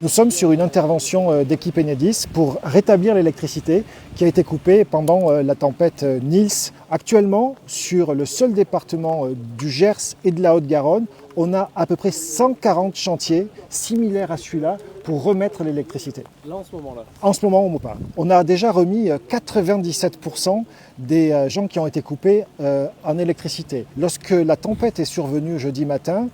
Nous sommes sur une intervention d'équipe Enedis pour rétablir l'électricité qui a été coupée pendant la tempête Nils. Actuellement, sur le seul département du Gers et de la Haute-Garonne, on a à peu près 140 chantiers similaires à celui-là pour remettre l'électricité. Là, en ce moment-là? En ce moment, on parle. On a déjà remis 97% des gens qui ont été coupés en électricité. Lorsque la tempête est survenue jeudi matin,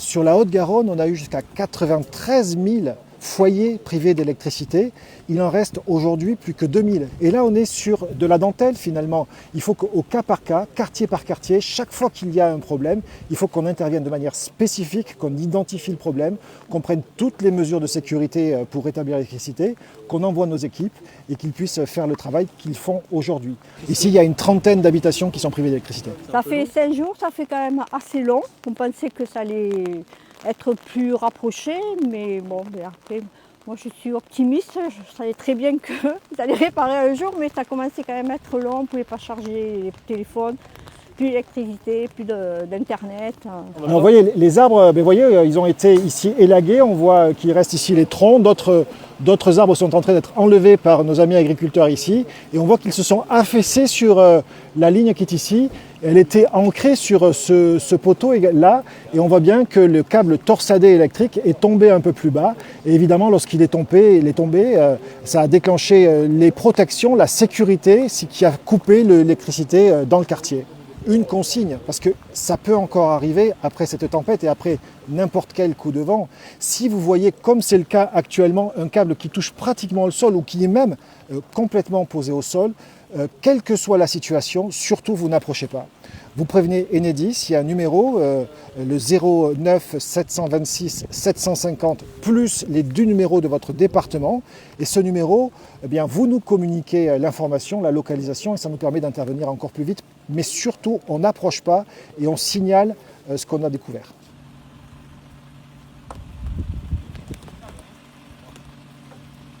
sur la Haute-Garonne, on a eu jusqu'à 93 000 foyers privés d'électricité. Il en reste aujourd'hui plus que 2000. Et là, on est sur de la dentelle finalement. Il faut qu'au cas par cas, quartier par quartier, chaque fois qu'il y a un problème, il faut qu'on intervienne de manière spécifique, qu'on identifie le problème, qu'on prenne toutes les mesures de sécurité pour rétablir l'électricité, qu'on envoie nos équipes et qu'ils puissent faire le travail qu'ils font aujourd'hui. Ici, il y a une trentaine d'habitations qui sont privées d'électricité. Ça fait 5 jours, ça fait quand même assez long. On pensait que ça allait être plus rapproché, mais bon, après, moi je suis optimiste. Je savais très bien que ça allait réparer un jour, mais ça commençait quand même à être long. On ne pouvait pas charger les téléphones, plus d'électricité, plus d'internet. Alors, vous voyez, les arbres, vous voyez, ils ont été ici élagués. On voit qu'il reste ici les troncs. D'autres arbres sont en train d'être enlevés par nos amis agriculteurs ici. Et on voit qu'ils se sont affaissés sur la ligne qui est ici. Elle était ancrée sur ce poteau-là. Et on voit bien que le câble torsadé électrique est tombé un peu plus bas. Et évidemment, lorsqu'il est tombé, ça a déclenché les protections, la sécurité, ce qui a coupé l'électricité dans le quartier. Une consigne, parce que ça peut encore arriver après cette tempête et après n'importe quel coup de vent. Si vous voyez, comme c'est le cas actuellement, un câble qui touche pratiquement le sol ou qui est même complètement posé au sol, quelle que soit la situation, surtout vous n'approchez pas. Vous prévenez Enedis, il y a un numéro, le 09 726 750, plus les 2 numéros de votre département. Et ce numéro, eh bien, vous nous communiquez l'information, la localisation, et ça nous permet d'intervenir encore plus vite. Mais surtout, on n'approche pas et on signale ce qu'on a découvert.